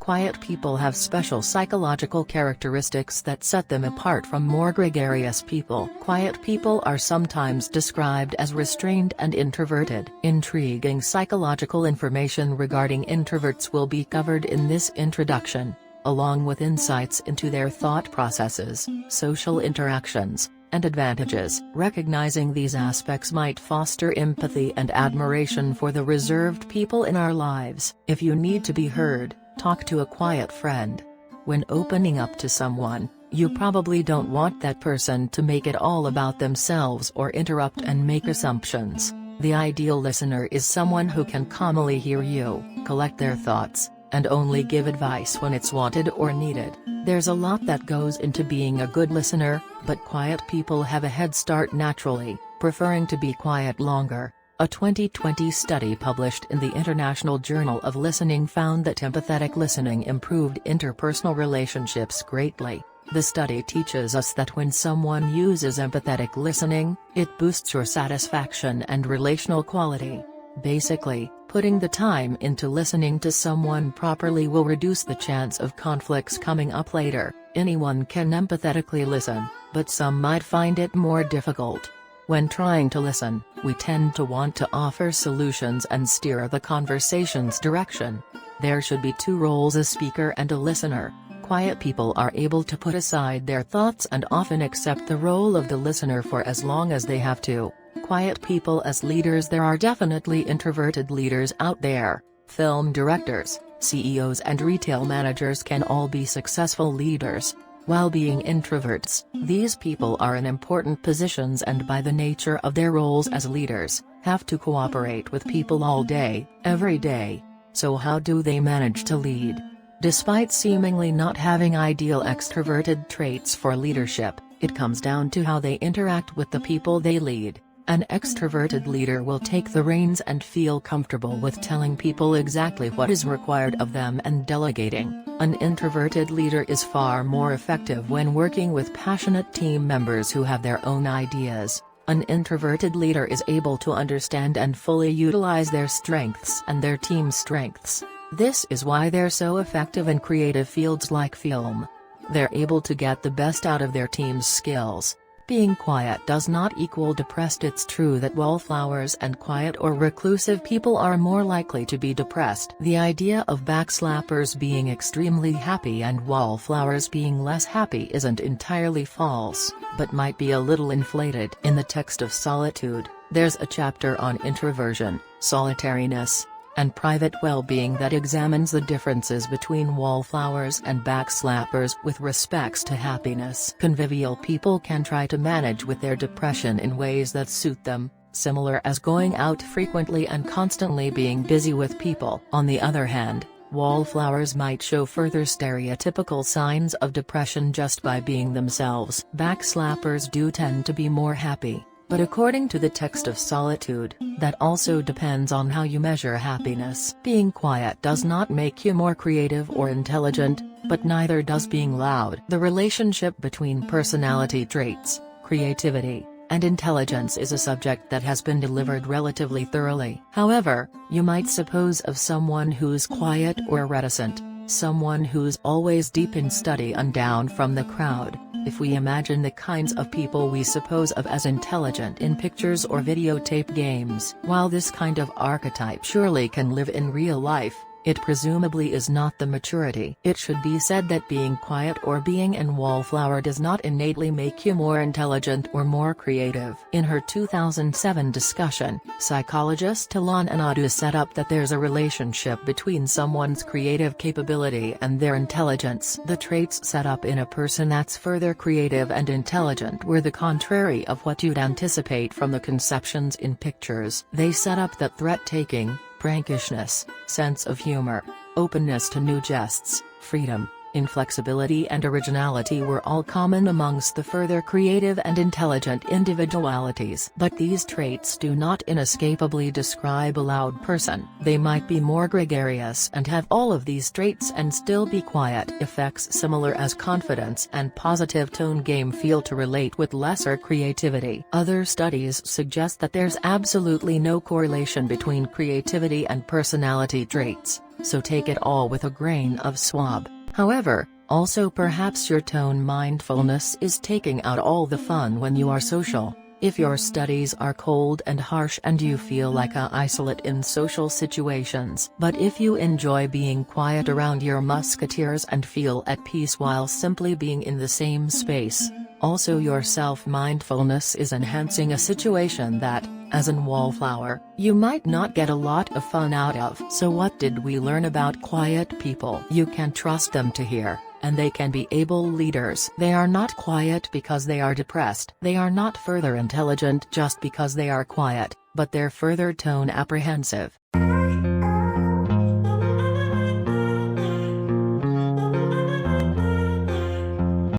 Quiet people have special psychological characteristics that set them apart from more gregarious people. Quiet people are sometimes described as restrained and introverted. Intriguing psychological information regarding introverts will be covered in this introduction, along with insights into their thought processes, social interactions, and advantages. Recognizing these aspects might foster empathy and admiration for the reserved people in our lives. If you need to be heard, talk to a quiet friend. When opening up to someone, you probably don't want that person to make it all about themselves or interrupt and make assumptions. The ideal listener is someone who can calmly hear you, collect their thoughts, and only give advice when it's wanted or needed. There's a lot that goes into being a good listener, but quiet people have a head start naturally, preferring to be quiet longer. A 2020 study published in the International Journal of Listening found that empathetic listening improved interpersonal relationships greatly. The study teaches us that when someone uses empathetic listening, it boosts your satisfaction and relational quality. Basically, putting the time into listening to someone properly will reduce the chance of conflicts coming up later. Anyone can empathetically listen, but some might find it more difficult. When trying to listen, we tend to want to offer solutions and steer the conversation's direction. There should be two roles: a speaker and a listener. Quiet people are able to put aside their thoughts and often accept the role of the listener for as long as they have to. Quiet people as leaders. There are definitely introverted leaders out there. Film directors, CEOs and retail managers can all be successful leaders. While being introverts, these people are in important positions and by the nature of their roles as leaders, have to cooperate with people all day, every day. So how do they manage to lead? Despite seemingly not having ideal extroverted traits for leadership, it comes down to how they interact with the people they lead. An extroverted leader will take the reins and feel comfortable with telling people exactly what is required of them and delegating. An introverted leader is far more effective when working with passionate team members who have their own ideas. An introverted leader is able to understand and fully utilize their strengths and their team's strengths. This is why they're so effective in creative fields like film. They're able to get the best out of their team's skills. Being quiet does not equal depressed. It's true that wallflowers and quiet or reclusive people are more likely to be depressed. The idea of backslappers being extremely happy and wallflowers being less happy isn't entirely false, but might be a little inflated. In the text of Solitude, there's a chapter on introversion, solitariness, and private well-being that examines the differences between wallflowers and backslappers with respects to happiness. Convivial people can try to manage with their depression in ways that suit them, similar as going out frequently and constantly being busy with people. On the other hand, wallflowers might show further stereotypical signs of depression just by being themselves. Backslappers do tend to be more happy. But according to the text of Solitude, that also depends on how you measure happiness. Being quiet does not make you more creative or intelligent, but neither does being loud. The relationship between personality traits, creativity, and intelligence is a subject that has been delivered relatively thoroughly. However, you might suppose of someone who's quiet or reticent, someone who's always deep in study and down from the crowd. If we imagine the kinds of people we suppose of as intelligent in pictures or videotape games, while this kind of archetype surely can live in real life, it presumably is not the maturity. It should be said that being quiet or being in wallflower does not innately make you more intelligent or more creative. In her 2007 discussion, psychologist Talan Anadu set up that there's a relationship between someone's creative capability and their intelligence. The traits set up in a person that's further creative and intelligent were the contrary of what you'd anticipate from the conceptions in pictures. They set up that threat-taking, prankishness, sense of humor, openness to new jests, freedom, Inflexibility and originality were all common amongst the further creative and intelligent individualities. But these traits do not inescapably describe a loud person. They might be more gregarious and have all of these traits and still be quiet. Effects similar as confidence and positive tone game feel to relate with lesser creativity. Other studies suggest that there's absolutely no correlation between creativity and personality traits, so take it all with a grain of swab. However, also perhaps your tone mindfulness is taking out all the fun when you are social. If your studies are cold and harsh and you feel like a isolate in social situations. But if you enjoy being quiet around your musketeers and feel at peace while simply being in the same space, also your self-mindfulness is enhancing a situation that, as in wallflower, you might not get a lot of fun out of. So what did we learn about quiet people? You can trust them to hear, and they can be able leaders. They are not quiet because they are depressed. They are not further intelligent just because they are quiet, but they're further tone apprehensive.